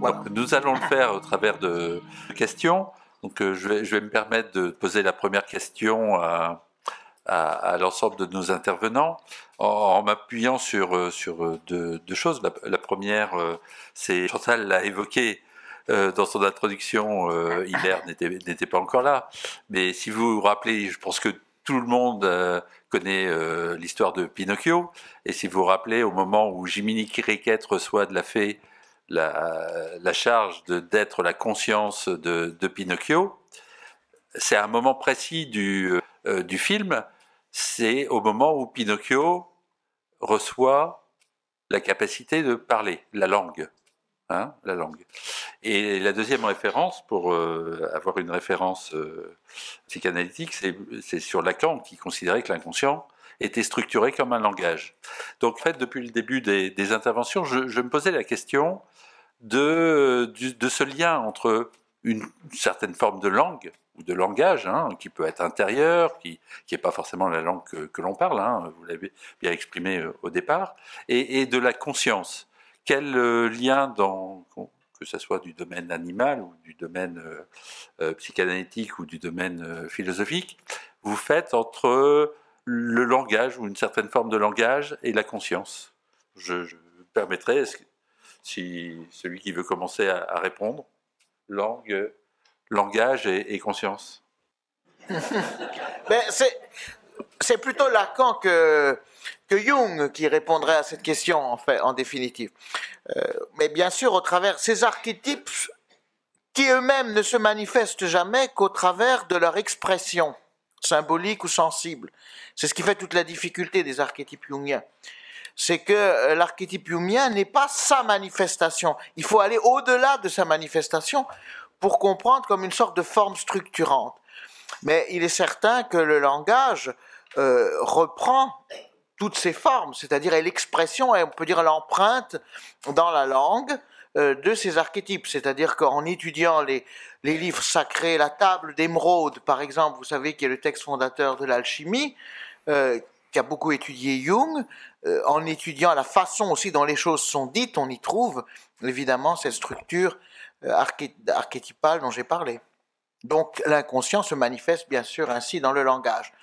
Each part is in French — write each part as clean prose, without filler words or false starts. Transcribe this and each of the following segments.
Voilà. Donc, nous allons le faire au travers de questions. Donc, je vais me permettre de poser la première question à l'ensemble de nos intervenants en m'appuyant sur deux choses. La première, c'est Chantal l'a évoqué dans son introduction, Hilaire n'était pas encore là, mais si vous vous rappelez, je pense que tout le monde connaît l'histoire de Pinocchio, et si vous vous rappelez, au moment où Jiminy Cricket reçoit de la fée la charge d'être la conscience de Pinocchio, c'est un moment précis du film, c'est au moment où Pinocchio reçoit la capacité de parler, la langue. Hein, la langue. Et la deuxième référence, pour avoir une référence psychanalytique, c'est sur Lacan, qui considérait que l'inconscient était structuré comme un langage. Donc, en fait, depuis le début des interventions, je me posais la question de ce lien entre une certaine forme de langue, ou de langage, hein, qui peut être intérieur, qui n'est pas forcément la langue que l'on parle, hein, vous l'avez bien exprimé au départ, et de la conscience. Quel lien, que ce soit du domaine animal ou du domaine psychanalytique ou du domaine philosophique, vous faites entre le langage ou une certaine forme de langage et la conscience? Je me permettrai, si celui qui veut commencer à répondre, langue, langage et conscience. Ben, c'est plutôt Lacan que Jung qui répondrait à cette question, en fait, en définitive. Mais bien sûr, au travers ces archétypes qui eux-mêmes ne se manifestent jamais qu'au travers de leur expression, symbolique ou sensible. C'est ce qui fait toute la difficulté des archétypes jungiens. C'est que l'archétype jungien n'est pas sa manifestation. Il faut aller au-delà de sa manifestation pour comprendre comme une sorte de forme structurante. Mais il est certain que le langage reprend toutes ces formes, c'est-à-dire l'expression, et on peut dire l'empreinte dans la langue de ces archétypes. C'est-à-dire qu'en étudiant les livres sacrés, la table d'émeraude, par exemple, vous savez, qui est le texte fondateur de l'alchimie, qui a beaucoup étudié Jung, en étudiant la façon aussi dont les choses sont dites, on y trouve évidemment cette structure archétypale dont j'ai parlé. Donc l'inconscient se manifeste bien sûr ainsi dans le langage.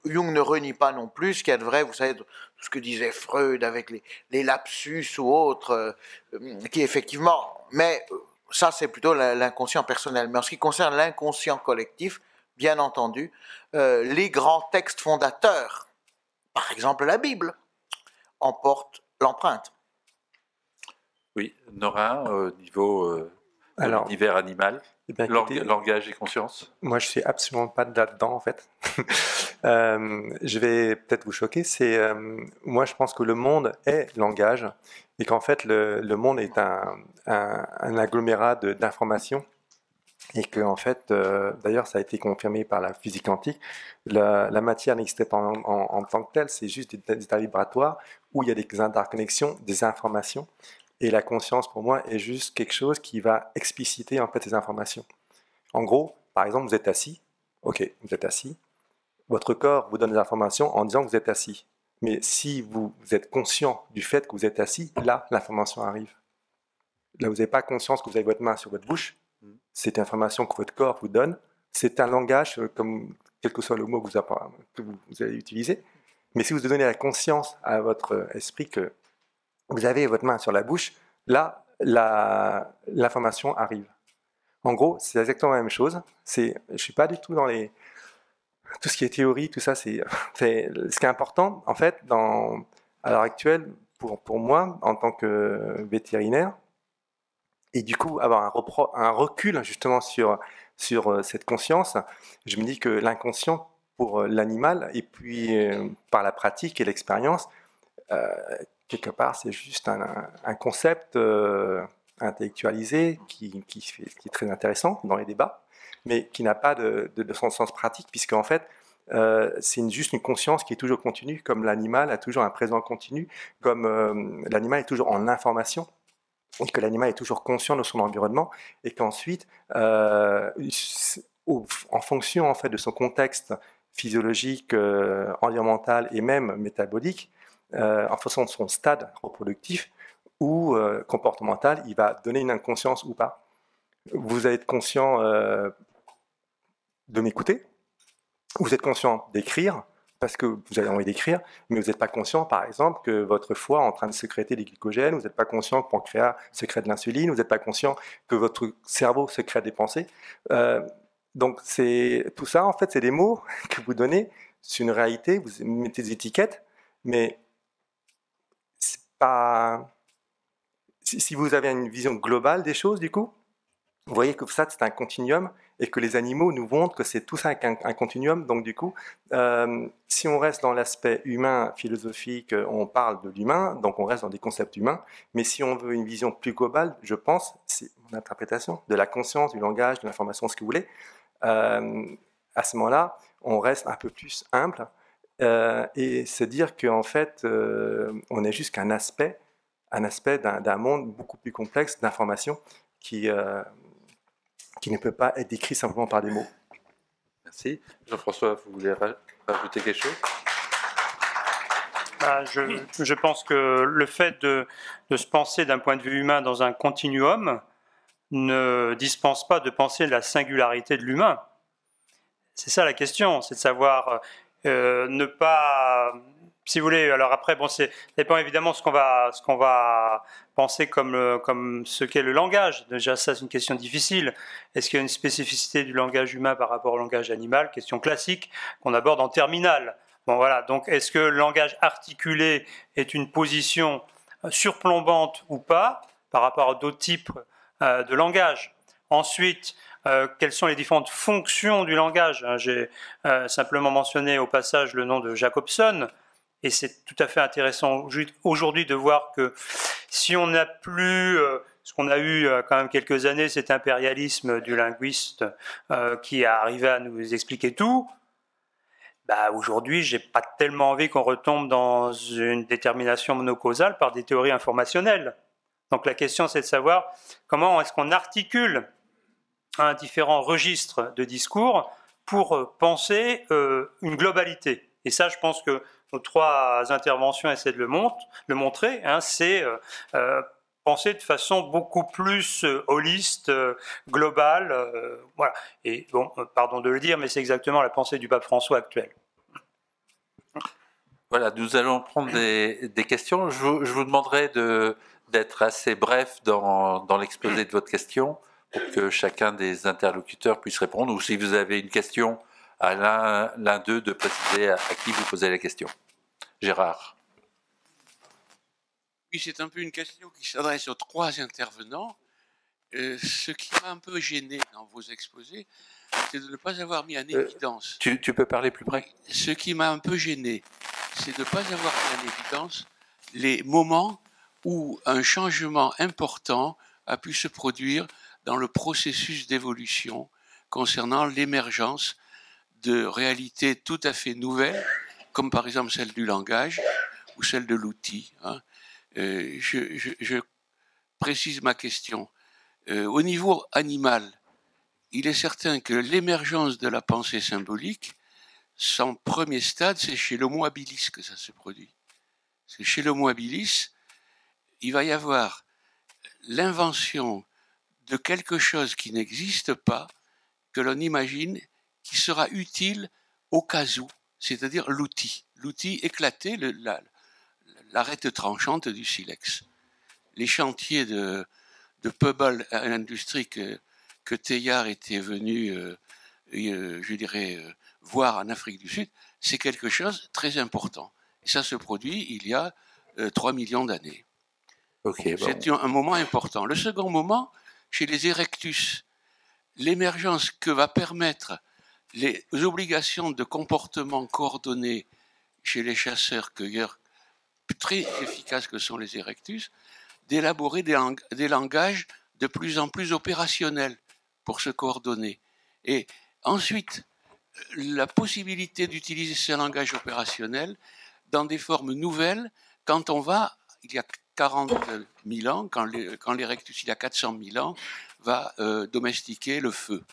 Jung ne renie pas non plus ce qu'il y a de vrai, vous savez, tout ce que disait Freud avec les lapsus ou autres, qui effectivement, mais ça c'est plutôt l'inconscient personnel. Mais en ce qui concerne l'inconscient collectif, bien entendu, les grands textes fondateurs, par exemple la Bible, en portent l'empreinte. Oui, Nora, au niveau de l'univers animal, langage et conscience. Moi, je suis absolument pas là-dedans, en fait. Je vais peut-être vous choquer. Moi, je pense que le monde est langage et qu'en fait, le monde est un agglomérat d'informations. Et que, en fait, d'ailleurs, ça a été confirmé par la physique quantique, la matière n'existait pas en tant que telle, c'est juste des états vibratoires où il y a des interconnexions, des informations, et la conscience, pour moi, est juste quelque chose qui va expliciter, en fait, ces informations. En gros, par exemple, vous êtes assis, ok, vous êtes assis, votre corps vous donne des informations en disant que vous êtes assis. Mais si vous êtes conscient du fait que vous êtes assis, là, l'information arrive. Là, vous n'avez pas conscience que vous avez votre main sur votre bouche, c'est une information que votre corps vous donne, c'est un langage, comme quel que soit le mot que vous allez utiliser. Mais si vous donnez la conscience à votre esprit que vous avez votre main sur la bouche, là, l'information arrive. En gros, c'est exactement la même chose. Je ne suis pas du tout dans tout ce qui est théorie, tout ça. Ce qui est important, en fait, à l'heure actuelle, pour moi, en tant que vétérinaire, et du coup, avoir un recul justement sur cette conscience, je me dis que l'inconscient pour l'animal, et puis par la pratique et l'expérience, quelque part, c'est juste un concept intellectualisé qui est très intéressant dans les débats, mais qui n'a pas de sens pratique, puisqu'en fait, c'est juste une conscience qui est toujours continue, comme l'animal a toujours un présent continu, comme l'animal est toujours en information, et que l'animal est toujours conscient de son environnement, et qu'ensuite, en fonction en fait, de son contexte physiologique, environnemental et même métabolique, en fonction de son stade reproductif, ou comportemental, il va donner une inconscience ou pas. Vous allez être conscient de m'écouter, vous êtes conscient d'écrire, parce que vous avez envie d'écrire, mais vous n'êtes pas conscient, par exemple, que votre foie est en train de sécréter des glycogènes, vous n'êtes pas conscient que le pancréas sécrète de l'insuline, vous n'êtes pas conscient que votre cerveau sécrète des pensées. Donc, tout ça, en fait, c'est des mots que vous donnez, c'est une réalité, vous mettez des étiquettes, mais c'est pas... Si vous avez une vision globale des choses, du coup, vous voyez que ça, c'est un continuum et que les animaux nous montrent que c'est tout ça un continuum. Donc, du coup, si on reste dans l'aspect humain, philosophique, on parle de l'humain, donc on reste dans des concepts humains. Mais si on veut une vision plus globale, je pense, c'est mon interprétation, de la conscience, du langage, de l'information, ce que vous voulez, à ce moment-là, on reste un peu plus humble et se dire qu'en fait, on n'est juste qu'un aspect d'un monde beaucoup plus complexe d'information qui ne peut pas être décrit simplement par des mots. Merci. Jean-François, vous voulez rajouter quelque chose? Je pense que le fait de se penser d'un point de vue humain dans un continuum ne dispense pas de penser la singularité de l'humain. C'est ça la question, c'est de savoir ne pas... Si vous voulez, alors après, bon, ça dépend évidemment ce qu'on va penser comme ce qu'est le langage. Déjà, ça, c'est une question difficile. Est-ce qu'il y a une spécificité du langage humain par rapport au langage animal? Question classique qu'on aborde en terminale. Bon, voilà. Donc, est-ce que le langage articulé est une position surplombante ou pas par rapport à d'autres types de langage? Ensuite, quelles sont les différentes fonctions du langage? J'ai simplement mentionné au passage le nom de Jacobson. Et c'est tout à fait intéressant aujourd'hui de voir que si on n'a plus ce qu'on a eu quand même quelques années, cet impérialisme du linguiste qui a arrivé à nous expliquer tout, bah aujourd'hui, j'ai pas tellement envie qu'on retombe dans une détermination monocausale par des théories informationnelles. Donc la question, c'est de savoir comment est-ce qu'on articule un différent registre de discours pour penser une globalité. Et ça, je pense que nos trois interventions essaient de le montrer, hein, c'est penser de façon beaucoup plus holiste, globale. Voilà. Et bon, pardon de le dire, mais c'est exactement la pensée du pape François actuel. Voilà, nous allons prendre des questions. Je vous demanderai d'être assez bref dans l'exposé de votre question pour que chacun des interlocuteurs puisse répondre, ou si vous avez une question à l'un d'eux, de préciser à qui vous posez la question. Gérard. Oui, c'est un peu une question qui s'adresse aux trois intervenants. Ce qui m'a un peu gêné dans vos exposés, c'est de ne pas avoir mis en évidence... Tu peux parler plus près? Ce qui m'a un peu gêné, c'est de ne pas avoir mis en évidence les moments où un changement important a pu se produire dans le processus d'évolution concernant l'émergence de réalités tout à fait nouvelles, comme par exemple celle du langage ou celle de l'outil. Hein. Je précise ma question. Au niveau animal, il est certain que l'émergence de la pensée symbolique, son premier stade, c'est chez l'Homo habilis que ça se produit. Parce que chez l'Homo habilis, il va y avoir l'invention de quelque chose qui n'existe pas, que l'on imagine, qui sera utile au cas où, c'est-à-dire l'outil. L'outil éclaté, l'arête tranchante du silex. Les chantiers de Pebble Industries que Teilhard était venu, je dirais, voir en Afrique du Sud, c'est quelque chose de très important. Et ça se produit il y a 3 millions d'années. Okay, bon. C'est un moment important. Le second moment, chez les erectus, l'émergence que va permettre les obligations de comportement coordonnées chez les chasseurs-cueilleurs, très efficaces que sont les erectus, d'élaborer des langages de plus en plus opérationnels pour se coordonner. Et ensuite, la possibilité d'utiliser ces langages opérationnels dans des formes nouvelles quand on va, il y a 40 000 ans, quand l'erectus, il y a 400 000 ans, va domestiquer le feu.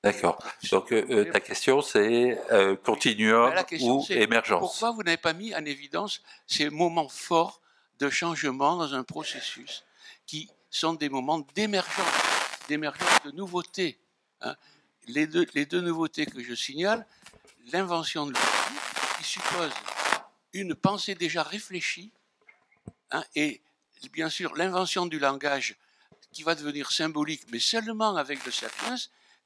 D'accord. Donc ta question c'est continuum ou émergence. Pourquoi vous n'avez pas mis en évidence ces moments forts de changement dans un processus qui sont des moments d'émergence de nouveautés. Hein. Les deux nouveautés que je signale, l'invention de l'outil, qui suppose une pensée déjà réfléchie, hein, et bien sûr l'invention du langage qui va devenir symbolique, mais seulement avec le sapiens,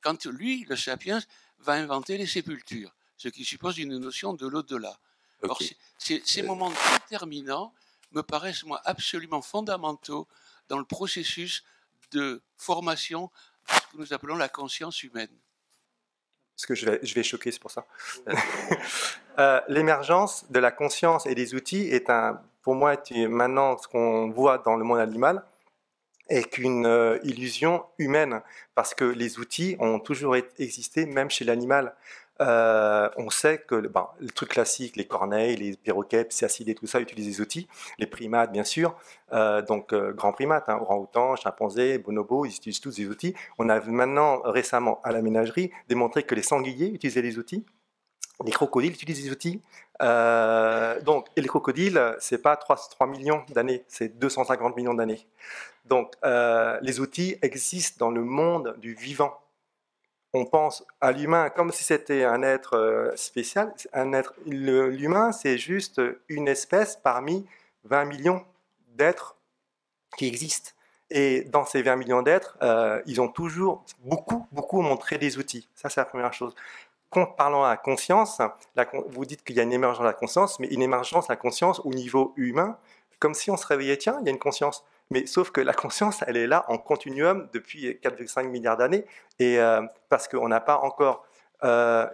quand lui, le sapiens, va inventer les sépultures, ce qui suppose une notion de l'au-delà. Okay. Or, ces moments déterminants me paraissent, moi, absolument fondamentaux dans le processus de formation de ce que nous appelons la conscience humaine. Parce que je vais choquer, c'est pour ça. L'émergence de la conscience et des outils est pour moi, maintenant, ce qu'on voit dans le monde animal, est qu'une illusion humaine, parce que les outils ont toujours existé, même chez l'animal. On sait que le truc classique, les corneilles, les perroquets, psyacidés, tout ça, utilisent des outils. Les primates, bien sûr, grands primates, hein, orang-outans, chimpanzés, bonobos, ils utilisent tous des outils. On a maintenant, récemment, à la ménagerie, démontré que les sangliers utilisaient des outils. Les crocodiles utilisent des outils. Et les crocodiles, c'est pas 3 millions d'années, c'est 250 millions d'années. Donc, les outils existent dans le monde du vivant. On pense à l'humain comme si c'était un être spécial. L'humain, c'est juste une espèce parmi 20 millions d'êtres qui existent. Et dans ces 20 millions d'êtres, ils ont toujours beaucoup montré des outils. Ça, c'est la première chose. Parlant à la conscience, vous dites qu'il y a une émergence de la conscience, mais une émergence de la conscience au niveau humain, comme si on se réveillait, tiens, il y a une conscience. Mais sauf que la conscience, elle est là en continuum depuis 4,5 milliards d'années, et parce qu'on n'a pas encore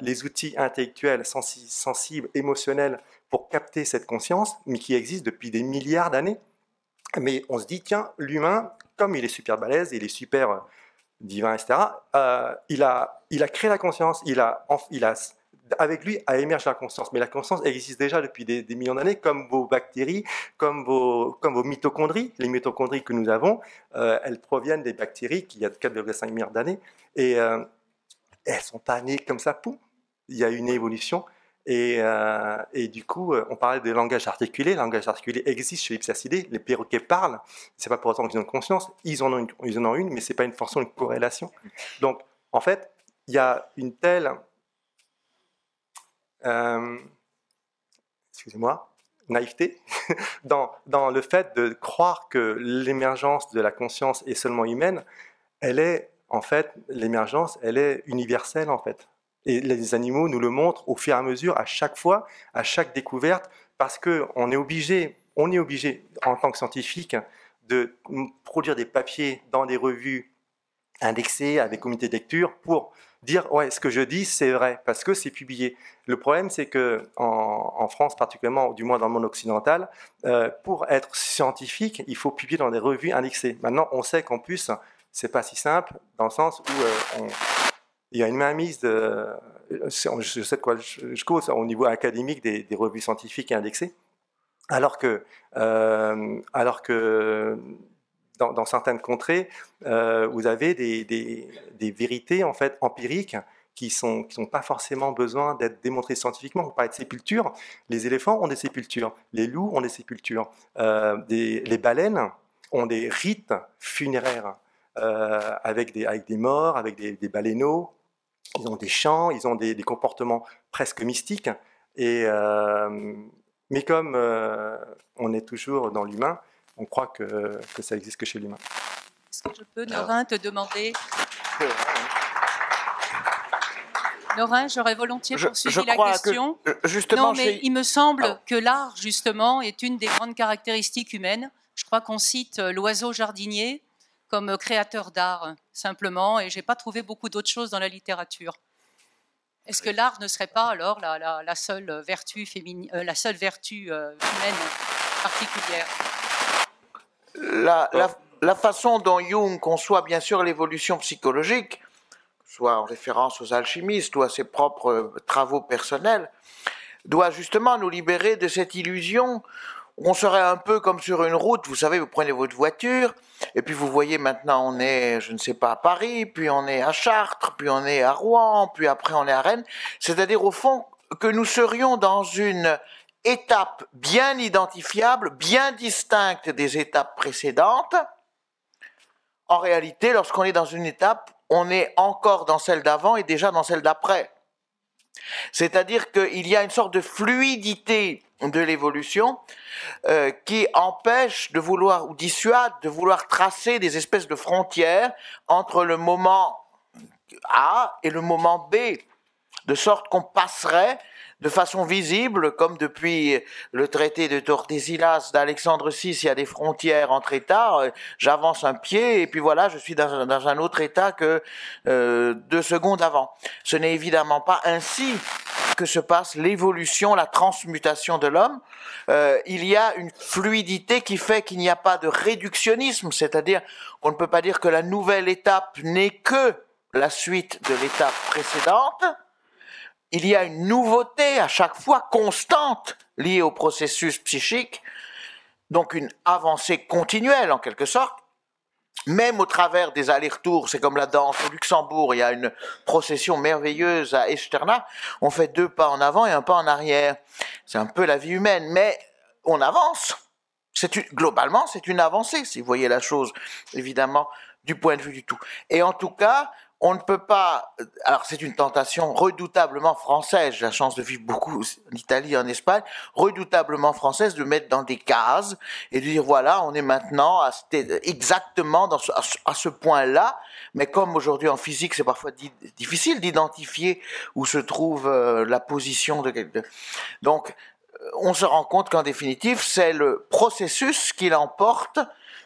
les outils intellectuels, sensibles, émotionnels pour capter cette conscience, mais qui existe depuis des milliards d'années. Mais on se dit, tiens, l'humain, comme il est super balèze, il est super divin, etc., il a créé la conscience, avec lui a émergé la conscience. Mais la conscience existe déjà depuis des millions d'années, comme vos bactéries, comme vos mitochondries. Les mitochondries que nous avons, elles proviennent des bactéries qui, il y a 4,5 milliards d'années, et elles ne sont pas nées comme ça, poum. Il y a une évolution. Et du coup, on parlait de langage articulé. Le langage articulé existe chez les psyacidés. Les perroquets parlent. C'est pas pour autant qu'ils ont une conscience. Ils en ont une, mais c'est pas une forcément une corrélation. Donc, en fait, il y a une telle naïveté dans le fait de croire que l'émergence de la conscience est seulement humaine. L'émergence, elle est universelle, en fait. Et les animaux nous le montrent au fur et à mesure, à chaque fois, à chaque découverte, parce qu'on est obligé, en tant que scientifique, de produire des papiers dans des revues indexées avec comité de lecture pour dire ouais, ce que je dis, c'est vrai, parce que c'est publié. Le problème, c'est qu'en France, particulièrement, du moins dans le monde occidental, pour être scientifique, il faut publier dans des revues indexées. Maintenant, on sait qu'en plus, c'est pas si simple, dans le sens où il y a une mainmise je sais de quoi je cause au niveau académique des revues scientifiques et indexées, alors que dans certaines contrées, vous avez des vérités en fait empiriques qui sont pas forcément besoin d'être démontrées scientifiquement. Vous parlez de sépultures, les éléphants ont des sépultures, les loups ont des sépultures, les baleines ont des rites funéraires avec des morts, avec des baleineaux. Ils ont des chants, ils ont des comportements presque mystiques. Mais comme on est toujours dans l'humain, on croit que ça existe que chez l'humain. Est-ce que je peux, Norin, te demander... Norin, j'aurais volontiers poursuivi la question. Justement, non, mais il me semble que l'art, justement, est une des grandes caractéristiques humaines. Je crois qu'on cite l'oiseau jardinier comme créateur d'art, simplement, et je n'ai pas trouvé beaucoup d'autres choses dans la littérature. Est-ce que l'art ne serait pas, alors, la seule vertu humaine particulière ? La façon dont Jung conçoit, bien sûr, l'évolution psychologique, soit en référence aux alchimistes ou à ses propres travaux personnels, doit justement nous libérer de cette illusion. On serait un peu comme sur une route, vous savez, vous prenez votre voiture, et puis vous voyez maintenant on est, je ne sais pas, à Paris, puis on est à Chartres, puis on est à Rouen, puis après on est à Rennes. C'est-à-dire au fond que nous serions dans une étape bien identifiable, bien distincte des étapes précédentes. En réalité, lorsqu'on est dans une étape, on est encore dans celle d'avant et déjà dans celle d'après. C'est-à-dire qu'il y a une sorte de fluidité de l'évolution qui empêche de vouloir, ou dissuade de vouloir tracer des espèces de frontières entre le moment A et le moment B, de sorte qu'on passerait de façon visible, comme depuis le traité de Tordesillas d'Alexandre VI, il y a des frontières entre États, j'avance un pied et puis voilà, je suis dans un autre État que 2 secondes avant. Ce n'est évidemment pas ainsi que se passe l'évolution, la transmutation de l'homme. Il y a une fluidité qui fait qu'il n'y a pas de réductionnisme, c'est-à-dire qu'on ne peut pas dire que la nouvelle étape n'est que la suite de l'étape précédente. Il y a une nouveauté à chaque fois constante liée au processus psychique, donc une avancée continuelle en quelque sorte, même au travers des allers-retours. C'est comme la danse au Luxembourg, il y a une procession merveilleuse à Echternach, on fait 2 pas en avant et 1 pas en arrière. C'est un peu la vie humaine, mais on avance. Globalement, c'est une avancée, si vous voyez la chose, évidemment, du point de vue du tout. Et en tout cas, on ne peut pas, alors c'est une tentation redoutablement française, j'ai la chance de vivre beaucoup en Italie, en Espagne, redoutablement française de mettre dans des cases et de dire voilà, on est maintenant exactement à ce point-là, mais comme aujourd'hui en physique c'est parfois difficile d'identifier où se trouve la position de quelqu'un. Donc on se rend compte qu'en définitive c'est le processus qui l'emporte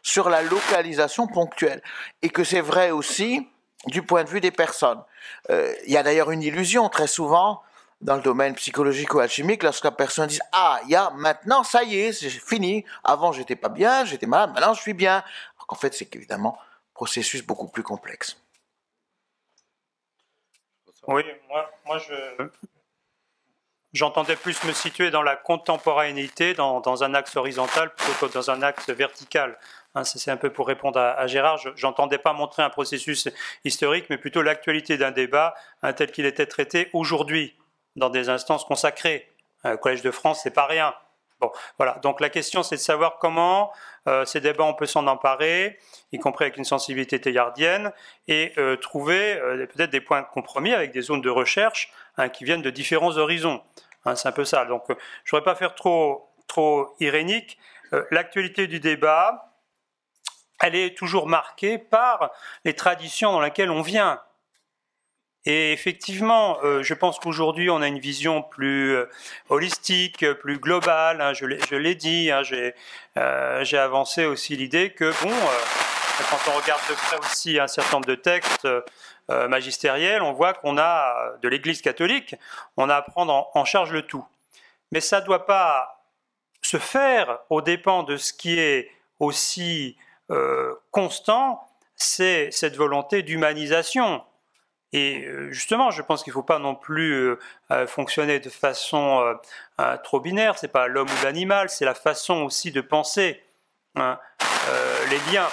sur la localisation ponctuelle et que c'est vrai aussi du point de vue des personnes. Il y a d'ailleurs une illusion très souvent dans le domaine psychologique ou alchimique lorsque la personne dit « Ah, maintenant, ça y est, c'est fini. Avant, j'étais pas bien, j'étais malade, maintenant, je suis bien. » Alors qu'en fait, c'est évidemment un processus beaucoup plus complexe. Oui, moi j'entendais plus me situer dans la contemporanéité, dans un axe horizontal plutôt que dans un axe vertical. Hein, c'est un peu pour répondre à Gérard. Je n'entendais pas montrer un processus historique, mais plutôt l'actualité d'un débat tel qu'il était traité aujourd'hui, dans des instances consacrées. Le Collège de France, c'est pas rien. Bon, voilà. Donc la question, c'est de savoir comment ces débats, on peut s'en emparer, y compris avec une sensibilité théillardienne, et trouver peut-être des points de compromis avec des zones de recherche qui viennent de différents horizons. Hein, c'est un peu ça. Donc, je ne voudrais pas faire trop irénique. L'actualité du débat, elle est toujours marquée par les traditions dans lesquelles on vient. Et effectivement, je pense qu'aujourd'hui, on a une vision plus holistique, plus globale. Hein, je l'ai dit, hein, j'ai avancé aussi l'idée que, bon, quand on regarde de près aussi un certain nombre de textes magistériels, on voit qu'on a, de l'Église catholique, on a à prendre en charge le tout. Mais ça ne doit pas se faire aux dépens de ce qui est aussi constant, c'est cette volonté d'humanisation. Et justement, je pense qu'il ne faut pas non plus fonctionner de façon trop binaire. Ce n'est pas l'homme ou l'animal, c'est la façon aussi de penser, hein, les liens,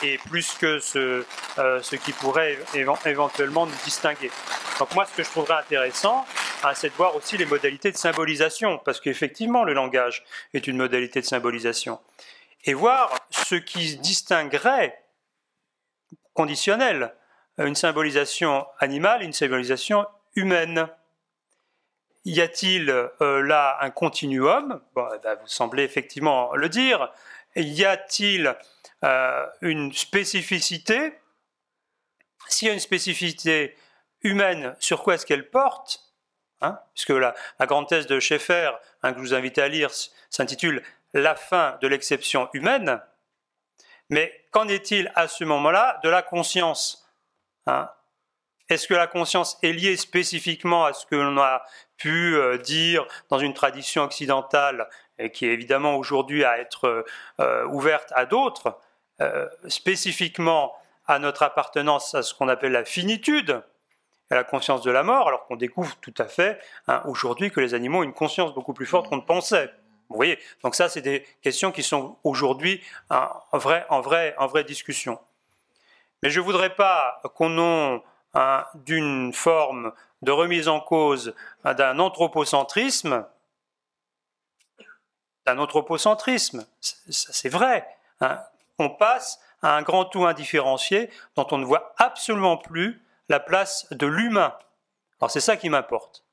et plus que ce qui pourrait éventuellement nous distinguer. Donc moi, ce que je trouverais intéressant, hein, c'est de voir aussi les modalités de symbolisation, parce qu'effectivement, le langage est une modalité de symbolisation. Et voir ce qui distinguerait, conditionnel, une symbolisation animale et une symbolisation humaine. Y a-t-il là un continuum? Bon, vous semblez effectivement le dire. Y a-t-il une spécificité? S'il y a une spécificité humaine, sur quoi est-ce qu'elle porte? Hein, puisque la grande thèse de Schaeffer, hein, que je vous invite à lire, s'intitule « La fin de l'exception humaine ». Mais qu'en est-il à ce moment-là de la conscience? Hein? Est-ce que la conscience est liée spécifiquement à ce que l'on a pu dire dans une tradition occidentale, et qui est évidemment aujourd'hui à être ouverte à d'autres, spécifiquement à notre appartenance à ce qu'on appelle la finitude, à la conscience de la mort, alors qu'on découvre tout à fait, hein, aujourd'hui, que les animaux ont une conscience beaucoup plus forte qu'on ne pensait. Vous voyez, donc ça, c'est des questions qui sont aujourd'hui en vraie discussion. Mais je ne voudrais pas qu'au nom d'une forme de remise en cause d'un anthropocentrisme, d'un anthropocentrisme, c'est vrai. Hein. On passe à un grand tout indifférencié dont on ne voit absolument plus la place de l'humain. Alors c'est ça qui m'importe.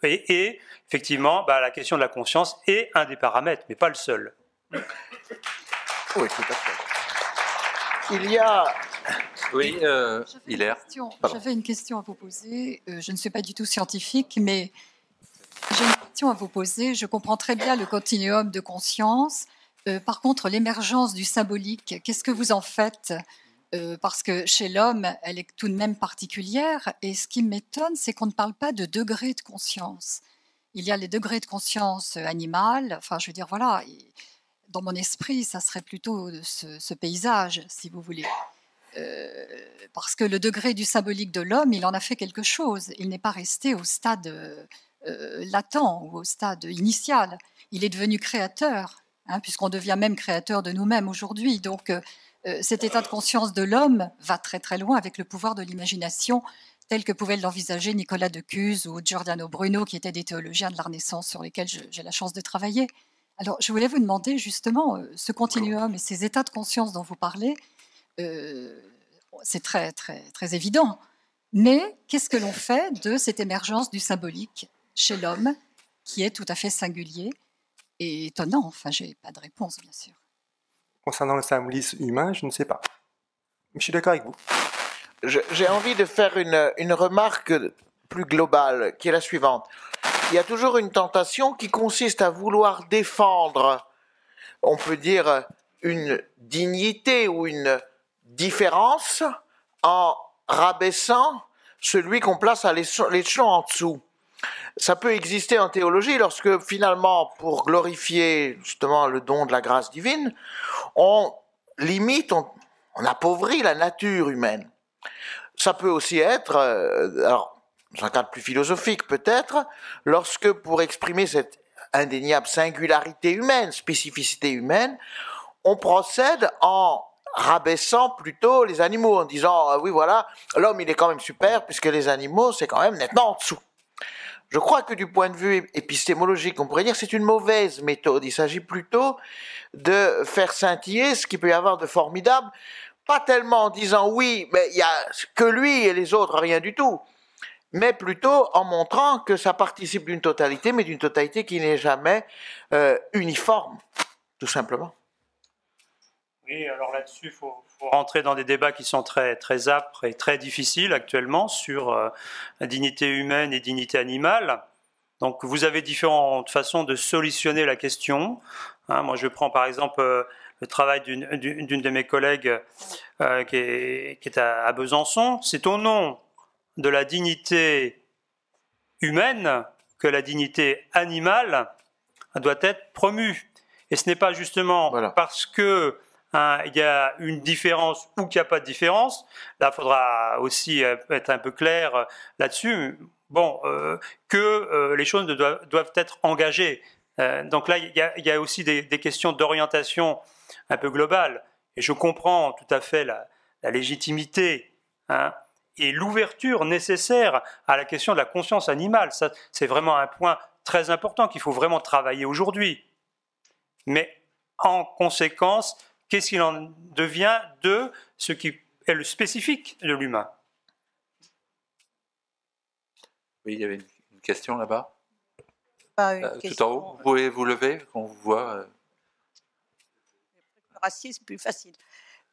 Et effectivement, la question de la conscience est un des paramètres, mais pas le seul. Oui, tout à fait. Il y a... Oui, Hilaire. J'avais une question à vous poser. Je ne suis pas du tout scientifique, mais j'ai une question à vous poser. Je comprends très bien le continuum de conscience. Par contre, l'émergence du symbolique, qu'est-ce que vous en faites? Parce que chez l'homme, elle est tout de même particulière. Et ce qui m'étonne, c'est qu'on ne parle pas de degré de conscience. Il y a les degrés de conscience animale. Enfin, je veux dire, voilà, dans mon esprit, ça serait plutôt ce paysage, si vous voulez. Parce que le degré du symbolique de l'homme, il en a fait quelque chose. Il n'est pas resté au stade latent ou au stade initial. Il est devenu créateur, hein, puisqu'on devient même créateur de nous-mêmes aujourd'hui. Donc, cet état de conscience de l'homme va très très loin avec le pouvoir de l'imagination, tel que pouvaient l'envisager Nicolas de Cuse ou Giordano Bruno, qui étaient des théologiens de la Renaissance sur lesquels j'ai la chance de travailler. Alors, je voulais vous demander justement, ce continuum et ces états de conscience dont vous parlez, c'est très, très, très évident. Mais qu'est-ce que l'on fait de cette émergence du symbolique chez l'homme, qui est tout à fait singulier et étonnant? Enfin, je n'ai pas de réponse, bien sûr. Concernant le symbolisme humain, je ne sais pas. Mais je suis d'accord avec vous. J'ai envie de faire une remarque plus globale, qui est la suivante. Il y a toujours une tentation qui consiste à vouloir défendre, on peut dire, une dignité ou une différence en rabaissant celui qu'on place à l'échelon en dessous. Ça peut exister en théologie lorsque finalement, pour glorifier justement le don de la grâce divine, on limite, on appauvrit la nature humaine. Ça peut aussi être, alors dans un cadre plus philosophique peut-être, lorsque pour exprimer cette indéniable singularité humaine, spécificité humaine, on procède en rabaissant plutôt les animaux, en disant oui voilà, l'homme il est quand même super puisque les animaux c'est quand même nettement en dessous. Je crois que du point de vue épistémologique, on pourrait dire que c'est une mauvaise méthode. Il s'agit plutôt de faire scintiller ce qu'il peut y avoir de formidable, pas tellement en disant oui, mais il n'y a que lui et les autres, rien du tout, mais plutôt en montrant que ça participe d'une totalité, mais d'une totalité qui n'est jamais uniforme, tout simplement. Oui, alors là-dessus, il faut rentrer dans des débats qui sont très, très âpres et très difficiles actuellement sur la dignité humaine et dignité animale. Donc vous avez différentes façons de solutionner la question. Hein, moi, je prends par exemple le travail d'une de mes collègues qui est à Besançon. C'est au nom de la dignité humaine que la dignité animale doit être promue. Et ce n'est pas justement parce que il y a une différence ou qu'il n'y a pas de différence. Là, il faudra aussi être un peu clair là-dessus. Bon, que les choses doivent être engagées. Donc là, il y a aussi des questions d'orientation un peu globales. Et je comprends tout à fait la légitimité et l'ouverture nécessaire à la question de la conscience animale. Ça, c'est vraiment un point très important qu'il faut vraiment travailler aujourd'hui. Mais en conséquence, qu'est-ce qu'il en devient de ce qui est le spécifique de l'humain? Oui, il y avait une question là-bas. Tout en haut, vous pouvez vous lever, qu'on vous voit. Le racisme, plus facile.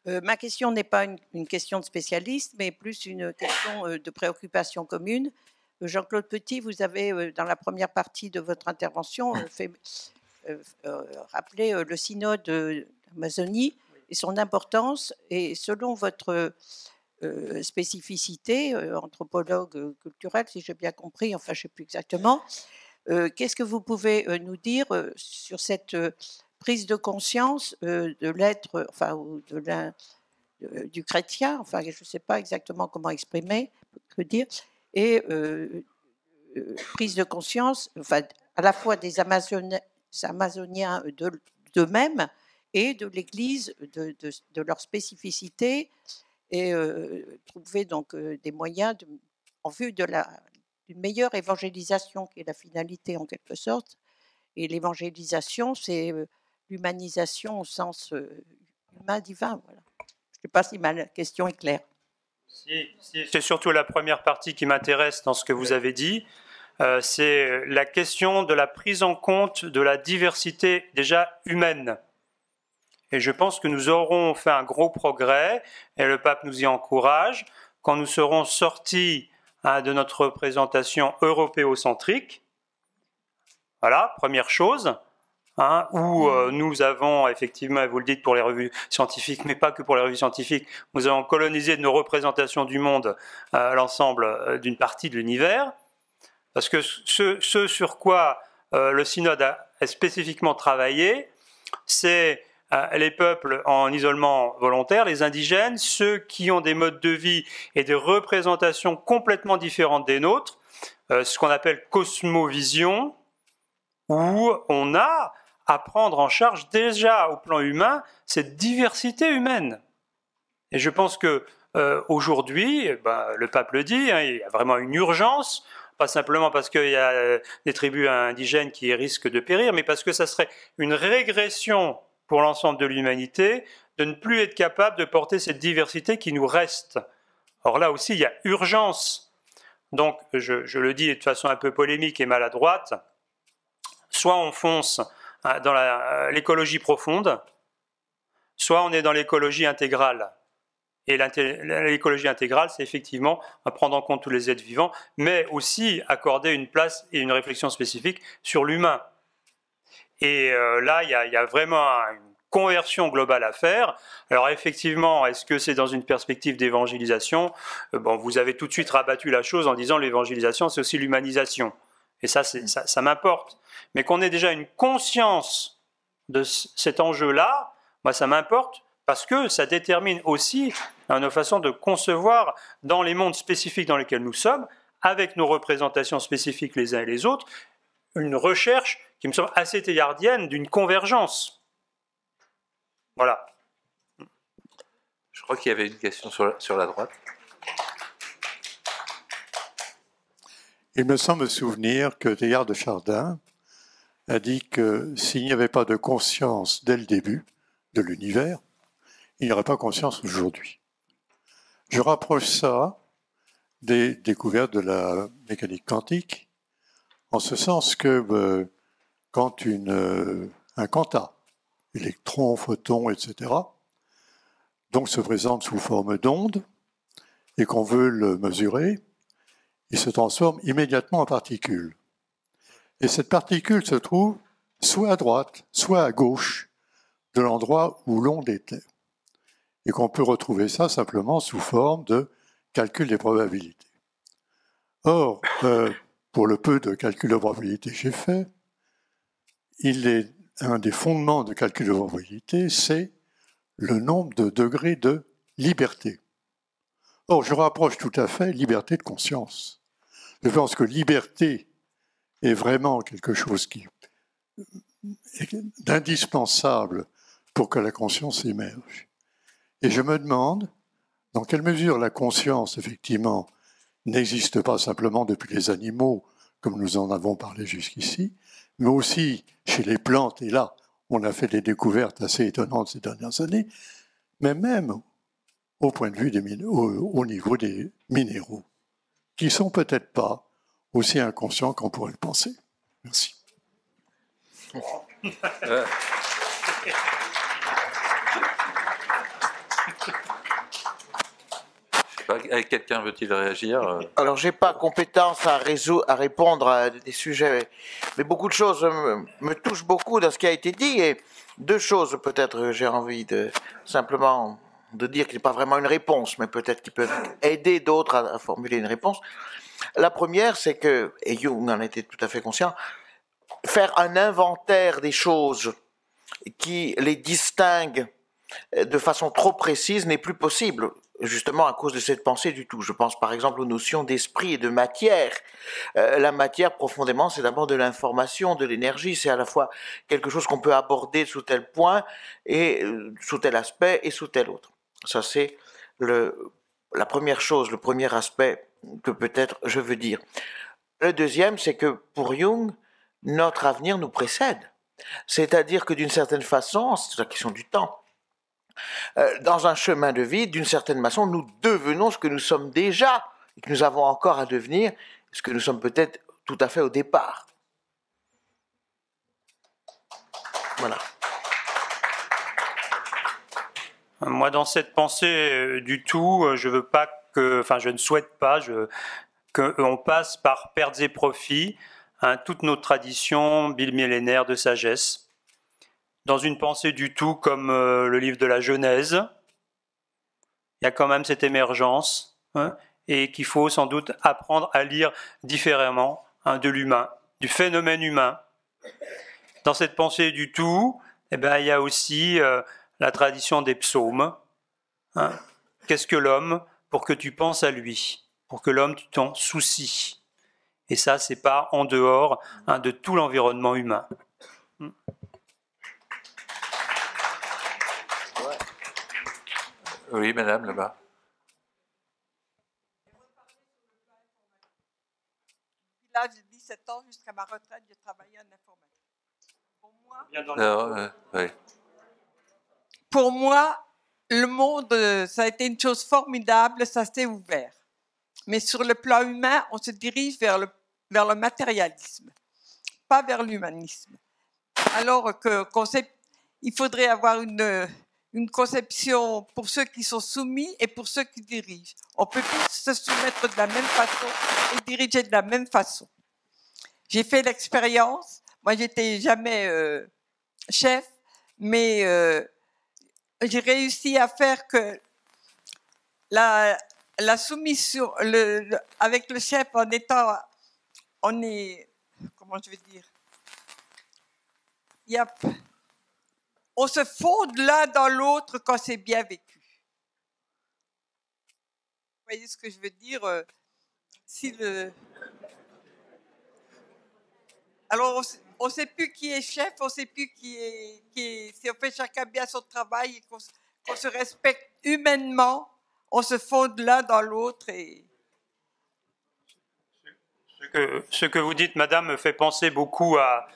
Ma question n'est pas une question de spécialiste, mais plus une question de préoccupation commune. Jean-Claude Petit, vous avez, dans la première partie de votre intervention, fait rappeler le synode d'Amazonie et son importance. Et selon votre spécificité, anthropologue culturel, si j'ai bien compris, enfin je ne sais plus exactement, qu'est-ce que vous pouvez nous dire sur cette prise de conscience de l'être, enfin, ou du chrétien, enfin je ne sais pas exactement comment exprimer, que dire, et prise de conscience, enfin, à la fois des Amazoniens d'eux-mêmes et de l'Église, de leur spécificité, et trouver donc des moyens en vue d'une meilleure évangélisation, qui est la finalité en quelque sorte, Et l'évangélisation, c'est l'humanisation au sens humain divin. Voilà. Je ne sais pas si ma question est claire. C'est surtout la première partie qui m'intéresse dans ce que vous avez dit. C'est la question de la prise en compte de la diversité déjà humaine. Et je pense que nous aurons fait un gros progrès, et le pape nous y encourage, quand nous serons sortis de notre représentation européocentrique. Voilà, première chose. Où nous avons effectivement, et vous le dites pour les revues scientifiques, mais pas que pour les revues scientifiques, nous avons colonisé de nos représentations du monde l'ensemble d'une partie de l'univers, parce que ce sur quoi le synode a spécifiquement travaillé, c'est les peuples en isolement volontaire, les indigènes, ceux qui ont des modes de vie et des représentations complètement différentes des nôtres, ce qu'on appelle cosmovision, où on a à prendre en charge déjà au plan humain cette diversité humaine. Et je pense que aujourd'hui, le pape le dit, il y a vraiment une urgence, pas simplement parce qu'il y a des tribus indigènes qui risquent de périr, mais parce que ça serait une régression pour l'ensemble de l'humanité de ne plus être capable de porter cette diversité qui nous reste. Or là aussi, il y a urgence. Donc, je le dis de façon un peu polémique et maladroite, soit on fonce dans l'écologie profonde, soit on est dans l'écologie intégrale. Et l'écologie intégrale, c'est effectivement prendre en compte tous les êtres vivants, mais aussi accorder une place et une réflexion spécifique sur l'humain. Et là, il y a vraiment une conversion globale à faire. Alors effectivement, est-ce que c'est dans une perspective d'évangélisation ? Vous avez tout de suite rabattu la chose en disant l'évangélisation, c'est aussi l'humanisation. Et ça m'importe. Mais qu'on ait déjà une conscience de cet enjeu-là, moi ça m'importe parce que ça détermine aussi nos façons de concevoir dans les mondes spécifiques dans lesquels nous sommes, avec nos représentations spécifiques les uns et les autres, une recherche qui me semble assez théardienne d'une convergence. Voilà. Je crois qu'il y avait une question sur la droite. Il me semble souvenir que Teilhard de Chardin a dit que s'il n'y avait pas de conscience dès le début de l'univers, il n'y aurait pas conscience aujourd'hui. Je rapproche ça des découvertes de la mécanique quantique, en ce sens que quand un quanta, électron, photon, etc., donc se présente sous forme d'onde, et qu'on veut le mesurer, il se transforme immédiatement en particule. Et cette particule se trouve soit à droite, soit à gauche de l'endroit où l'onde était. Et qu'on peut retrouver ça simplement sous forme de calcul des probabilités. Or, pour le peu de calcul de probabilité que j'ai fait, un des fondements de calcul de probabilité, c'est le nombre de degrés de liberté. Or, je rapproche tout à fait liberté de conscience. Je pense que liberté est vraiment quelque chose d'indispensable pour que la conscience émerge. Et je me demande dans quelle mesure la conscience, effectivement, n'existe pas simplement depuis les animaux, comme nous en avons parlé jusqu'ici, mais aussi chez les plantes, et là, on a fait des découvertes assez étonnantes ces dernières années, mais même au point de vue au niveau des minéraux, qui ne sont peut-être pas aussi inconscients qu'on pourrait le penser. Merci. Quelqu'un veut-il réagir ? Alors, je n'ai pas compétence à répondre à des sujets, mais beaucoup de choses me touchent beaucoup dans ce qui a été dit, et deux choses peut-être j'ai envie simplement de dire qu'il n'est pas vraiment une réponse, mais peut-être qu'ils peuvent aider d'autres à formuler une réponse. La première, c'est que, et Jung en était tout à fait conscient, faire un inventaire des choses qui les distinguent de façon trop précise n'est plus possible, justement à cause de cette pensée du tout. Je pense par exemple aux notions d'esprit et de matière. La matière, profondément, c'est d'abord de l'information, de l'énergie. C'est à la fois quelque chose qu'on peut aborder sous tel point, et sous tel aspect, et sous tel autre. Ça, c'est la première chose, le premier aspect que peut-être je veux dire. Le deuxième, c'est que pour Jung, notre avenir nous précède. C'est-à-dire que d'une certaine façon, c'est la question du temps, dans un chemin de vie, d'une certaine façon, nous devenons ce que nous sommes déjà et que nous avons encore à devenir, ce que nous sommes peut-être tout à fait au départ. Voilà. Moi, dans cette pensée du tout, je veux pas que, enfin, je ne souhaite pas qu'on passe par pertes et profits toutes nos traditions millénaires de sagesse. Dans une pensée du tout, comme le livre de la Genèse, il y a quand même cette émergence, et qu'il faut sans doute apprendre à lire différemment de l'humain, du phénomène humain. Dans cette pensée du tout, eh bien, il y a aussi la tradition des psaumes. Qu'est-ce que l'homme pour que tu penses à lui, pour que l'homme tu t'en soucies. Et ça, c'est pas en dehors de tout l'environnement humain. Oui, madame, là-bas. Depuis l'âge de 17 ans jusqu'à ma retraite, j'ai travaillé en informatique. Pour moi, le monde, ça a été une chose formidable, ça s'est ouvert. Mais sur le plan humain, on se dirige vers le matérialisme, pas vers l'humanisme. Alors il faudrait avoir une conception pour ceux qui sont soumis et pour ceux qui dirigent. On peut tous se soumettre de la même façon et diriger de la même façon. J'ai fait l'expérience, moi j'étais jamais chef, mais j'ai réussi à faire que la soumission avec le chef comment je vais dire, on se fonde l'un dans l'autre quand c'est bien vécu. Vous voyez ce que je veux dire? Alors, on ne sait plus qui est chef, on ne sait plus qui est... Si on fait chacun bien son travail et qu'on se respecte humainement, on se fonde l'un dans l'autre. Ce que vous dites, madame, me fait penser beaucoup à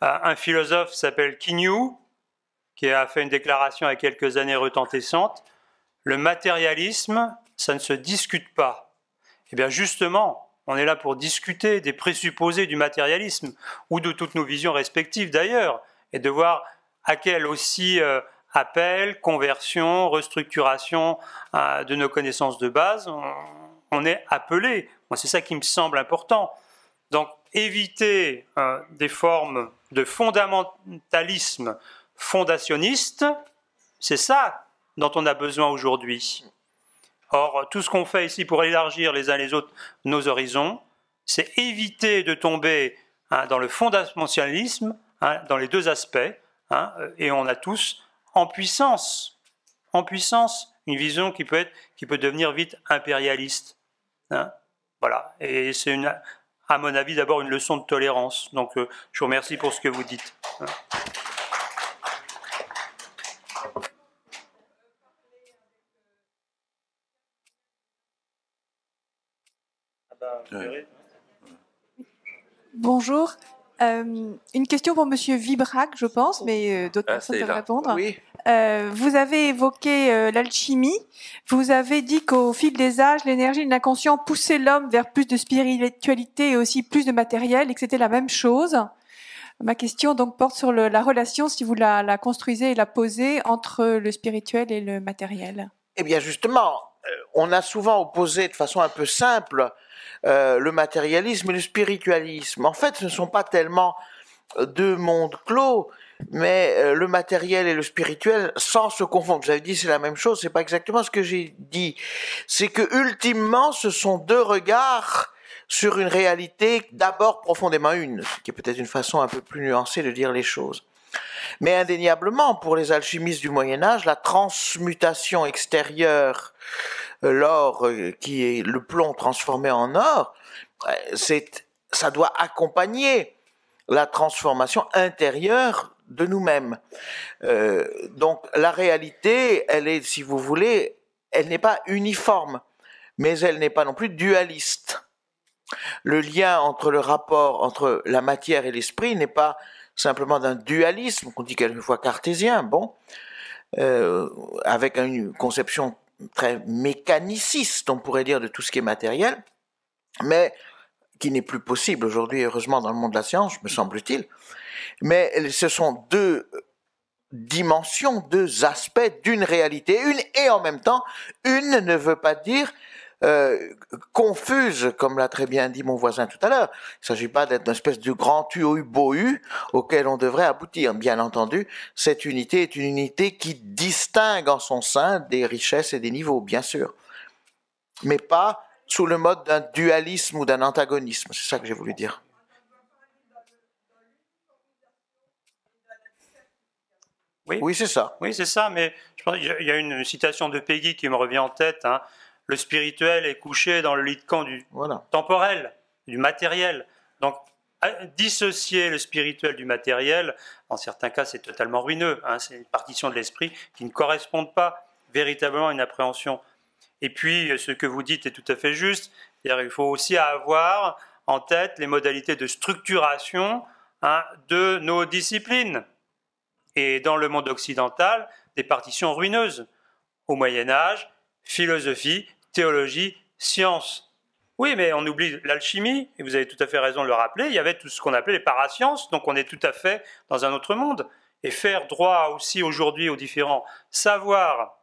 un philosophe qui s'appelle Quignou, qui a fait une déclaration il y a quelques années retentissante. Le matérialisme, ça ne se discute pas. Eh bien, justement, on est là pour discuter des présupposés du matérialisme, ou de toutes nos visions respectives d'ailleurs, et de voir à quel aussi appel, conversion, restructuration de nos connaissances de base, on est appelé. Moi, c'est ça qui me semble important. Donc, éviter des formes de fondamentalisme fondationniste, c'est ça dont on a besoin aujourd'hui. Or, tout ce qu'on fait ici pour élargir les uns les autres nos horizons, c'est éviter de tomber dans le fondamentalisme, dans les deux aspects, et on a tous en puissance, une vision qui peut devenir vite impérialiste. Voilà, et c'est à mon avis d'abord une leçon de tolérance. Donc, je vous remercie pour ce que vous dites. Bonjour. Une question pour Monsieur Vibrac, je pense, mais d'autres personnes peuvent répondre. Oui. Vous avez évoqué l'alchimie. Vous avez dit qu'au fil des âges, l'énergie de l'inconscient poussait l'homme vers plus de spiritualité et aussi plus de matériel, et que c'était la même chose. Ma question donc porte sur la relation, si vous la construisez et la posez, entre le spirituel et le matériel. Eh bien, justement, on a souvent opposé de façon un peu simple le matérialisme et le spiritualisme. En fait, ce ne sont pas tellement deux mondes clos, mais le matériel et le spirituel sans se confondre. Vous avez dit c'est la même chose, c'est pas exactement ce que j'ai dit. C'est que ultimement, ce sont deux regards sur une réalité d'abord profondément une, ce qui est peut-être une façon un peu plus nuancée de dire les choses. Mais indéniablement, pour les alchimistes du Moyen-Âge, la transmutation extérieure, l'or qui est le plomb transformé en or, ça doit accompagner la transformation intérieure de nous-mêmes. Donc la réalité, elle est, si vous voulez, elle n'est pas uniforme, mais elle n'est pas non plus dualiste. Le lien entre le rapport entre la matière et l'esprit n'est pas simplement d'un dualisme, qu'on dit quelquefois cartésien, bon, avec une conception très mécaniciste, on pourrait dire, de tout ce qui est matériel, mais qui n'est plus possible aujourd'hui, heureusement, dans le monde de la science, me semble-t-il. Mais ce sont deux dimensions, deux aspects d'une réalité, et en même temps, une ne veut pas dire confuse, comme l'a très bien dit mon voisin tout à l'heure. Il ne s'agit pas d'être une espèce de grand bohu auquel on devrait aboutir. Bien entendu, cette unité est une unité qui distingue en son sein des richesses et des niveaux, bien sûr, mais pas sous le mode d'un dualisme ou d'un antagonisme. C'est ça que j'ai voulu dire. Oui, c'est ça. Oui, c'est ça, mais je pense qu'il y a une citation de Peggy qui me revient en tête, hein. Le spirituel est couché dans le lit de camp du temporel, du matériel. Donc, dissocier le spirituel du matériel, en certains cas, c'est totalement ruineux, hein. C'est une partition de l'esprit qui ne correspond pas véritablement à une appréhension. Et puis, ce que vous dites est tout à fait juste. C'est-à-dire qu'il faut aussi avoir en tête les modalités de structuration, hein, de nos disciplines. Et dans le monde occidental, des partitions ruineuses. Au Moyen-Âge, philosophie, théologie, science. Oui, mais on oublie l'alchimie, et vous avez tout à fait raison de le rappeler, il y avait tout ce qu'on appelait les parasciences, donc on est tout à fait dans un autre monde. Et faire droit aussi aujourd'hui aux différents savoirs,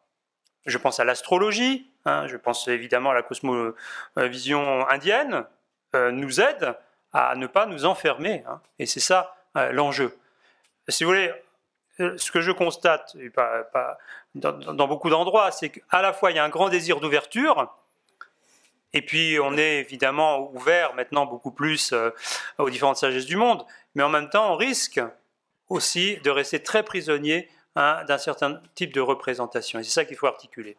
je pense à l'astrologie, hein, je pense évidemment à la cosmovision indienne, nous aide à ne pas nous enfermer, hein, et c'est ça l'enjeu. Si vous voulez, ce que je constate dans beaucoup d'endroits, c'est qu'à la fois il y a un grand désir d'ouverture, et puis on est évidemment ouvert maintenant beaucoup plus aux différentes sagesses du monde, mais en même temps on risque aussi de rester très prisonnier, hein, d'un certain type de représentation, et c'est ça qu'il faut articuler.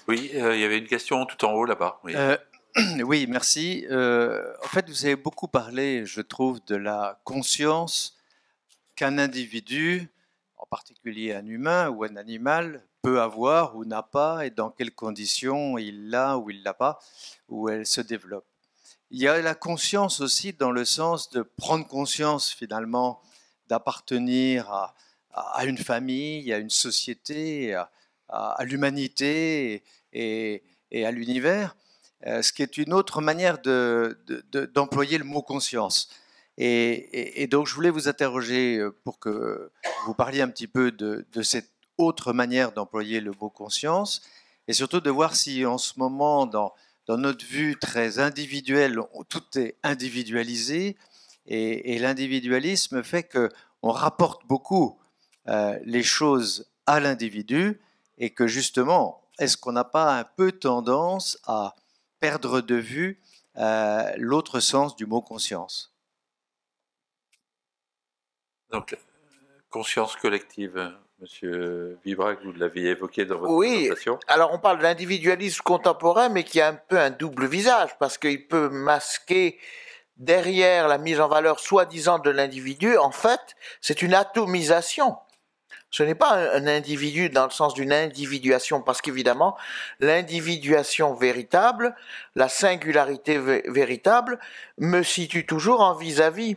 Oui, il y avait une question tout en haut là-bas. Oui. Oui, merci. En fait, vous avez beaucoup parlé, je trouve, de la conscience qu'un individu, en particulier un humain ou un animal, peut avoir ou n'a pas, et dans quelles conditions il l'a ou il l'a pas, ou elle se développe. Il y a la conscience aussi dans le sens de prendre conscience finalement d'appartenir à une famille, à une société, à l'humanité et à l'univers, ce qui est une autre manière d'employer le mot conscience. Et donc, je voulais vous interroger pour que vous parliez un petit peu de cette autre manière d'employer le mot conscience, et surtout de voir si en ce moment, dans notre vue très individuelle, tout est individualisé, et l'individualisme fait qu'on rapporte beaucoup les choses à l'individu, et que justement, est-ce qu'on n'a pas un peu tendance à perdre de vue l'autre sens du mot conscience ? Donc, conscience collective, Monsieur Vibrac, vous l'aviez évoqué dans votre présentation. Alors on parle de l'individualisme contemporain, mais qui a un peu un double visage, parce qu'il peut masquer derrière la mise en valeur soi-disant de l'individu, en fait, c'est une atomisation. Ce n'est pas un individu dans le sens d'une individuation, parce qu'évidemment, l'individuation véritable, la singularité véritable, me situe toujours en vis-à-vis.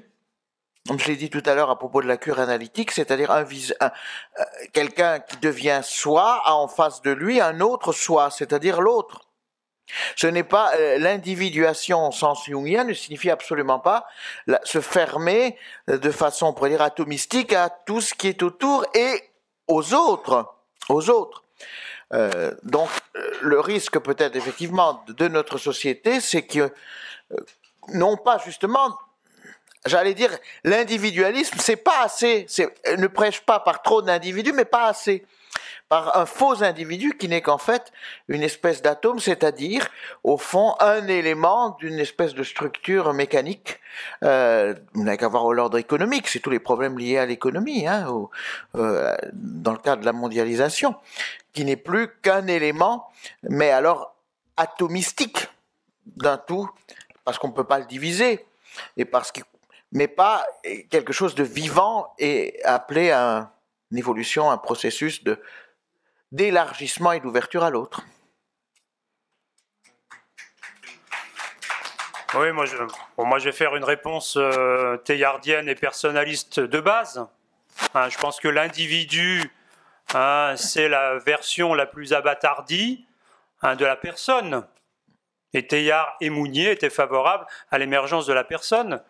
Comme je l'ai dit tout à l'heure à propos de la cure analytique, c'est-à-dire quelqu'un qui devient soi a en face de lui un autre soi, c'est-à-dire l'autre. Ce n'est pas l'individuation au sens jungien ne signifie absolument pas se fermer de façon, on pourrait dire, atomistique à tout ce qui est autour et aux autres. Donc, le risque peut-être effectivement de notre société, c'est que non pas justement, j'allais dire, l'individualisme, c'est pas assez, ne prêche pas par trop d'individus, mais pas assez. Par un faux individu qui n'est qu'en fait une espèce d'atome, c'est-à-dire, au fond, un élément d'une espèce de structure mécanique. On n'a qu'à voir l'ordre économique, c'est tous les problèmes liés à l'économie, hein, dans le cadre de la mondialisation, qui n'est plus qu'un élément, mais alors atomistique d'un tout, parce qu'on ne peut pas le diviser, et mais pas quelque chose de vivant et appelé à une évolution, un processus d'élargissement et d'ouverture à l'autre. Oui, moi je vais faire une réponse théillardienne et personnaliste de base. Hein, je pense que l'individu, hein, c'est la version la plus abattardie, hein, de la personne. Et Teilhard et Mounier étaient favorables à l'émergence de la personne,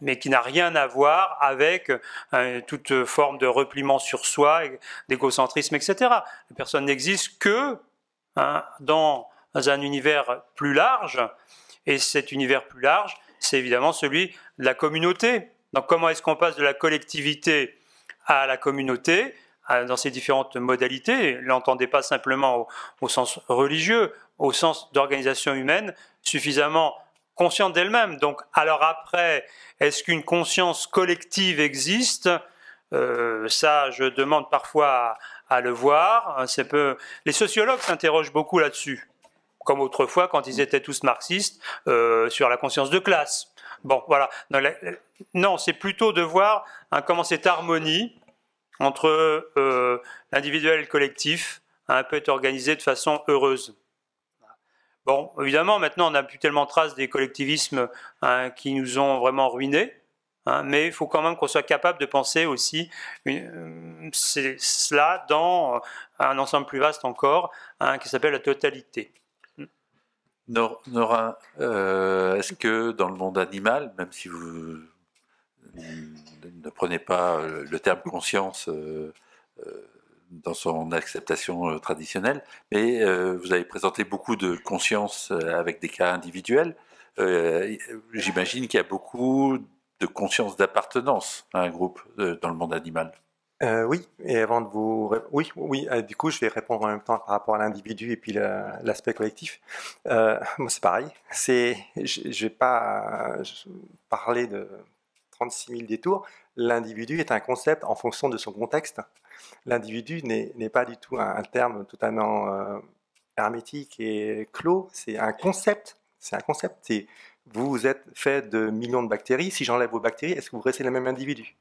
mais qui n'a rien à voir avec toute forme de repliement sur soi, d'égocentrisme, etc. La personne n'existe que, hein, dans un univers plus large, et cet univers plus large, c'est évidemment celui de la communauté. Donc comment est-ce qu'on passe de la collectivité à la communauté dans ces différentes modalités? L'entendez pas simplement au sens religieux, au sens d'organisation humaine suffisamment consciente d'elle-même. Donc, alors après, est-ce qu'une conscience collective existe? Ça, je demande parfois à le voir. Les sociologues s'interrogent beaucoup là-dessus, comme autrefois quand ils étaient tous marxistes sur la conscience de classe. Bon, voilà. Non, c'est plutôt de voir, hein, comment cette harmonie entre l'individuel et le collectif, hein, peut être organisée de façon heureuse. Bon, évidemment, maintenant, on n'a plus tellement trace des collectivismes, hein, qui nous ont vraiment ruinés, hein, mais il faut quand même qu'on soit capable de penser aussi cela dans un ensemble plus vaste encore, hein, qui s'appelle la totalité. Nora, est-ce que dans le monde animal, même si vous ne prenez pas le terme conscience dans son acceptation traditionnelle, mais vous avez présenté beaucoup de conscience avec des cas individuels. J'imagine qu'il y a beaucoup de conscience d'appartenance à un groupe dans le monde animal. Oui, et avant de vous... Oui, du coup, je vais répondre en même temps par rapport à l'individu et puis l'aspect collectif. Moi, c'est pareil. Je vais pas parler de 36 000 détours. L'individu est un concept en fonction de son contexte. L'individu n'est pas du tout un terme totalement hermétique et clos. C'est un concept. C'est un concept. Vous êtes fait de millions de bactéries. Si j'enlève vos bactéries, est-ce que vous restez le même individu?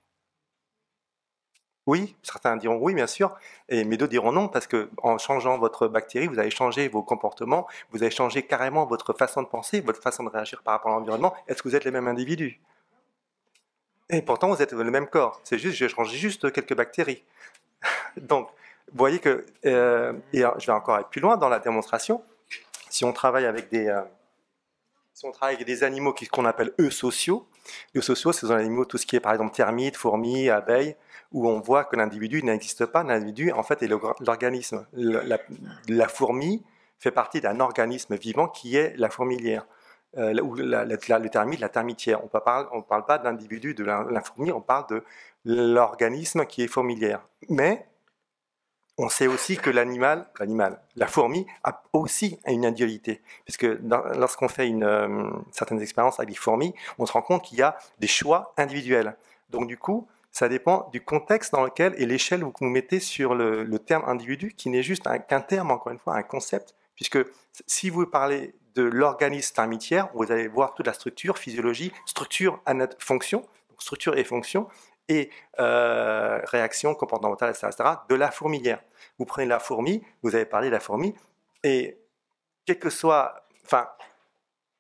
Oui, certains diront oui, bien sûr, mais d'autres diront non, parce qu'en changeant votre bactérie, vous allez changer vos comportements, vous allez changer carrément votre façon de penser, votre façon de réagir par rapport à l'environnement. Est-ce que vous êtes les mêmes individus? Et pourtant, vous êtes le même corps. C'est juste, j'ai changé juste quelques bactéries. Donc, vous voyez que, et je vais encore aller plus loin dans la démonstration. Si on travaille avec des animaux qu'on appelle eusociaux, les eusociaux, c'est des animaux, tout ce qui est par exemple termites, fourmis, abeilles, où on voit que l'individu n'existe pas. L'individu, en fait, est l'organisme. La fourmi fait partie d'un organisme vivant qui est la fourmilière, ou le termite, la termitière. On ne parle pas d'individu de la fourmi, on parle de l'organisme qui est fourmilière. Mais on sait aussi que la fourmi, a aussi une individualité. Puisque lorsqu'on fait certaines expériences avec les fourmis, on se rend compte qu'il y a des choix individuels. Donc du coup, ça dépend du contexte dans lequel et l'échelle où vous mettez sur le terme individu, qui n'est juste qu'un terme, encore une fois, un concept. Puisque si vous parlez de l'organisme termitière, vous allez voir toute la structure, physiologie, structure, fonction, donc structure et fonction, et réaction comportementale, etc., de la fourmilière. Vous prenez la fourmi, vous avez parlé de la fourmi, et quel que soit,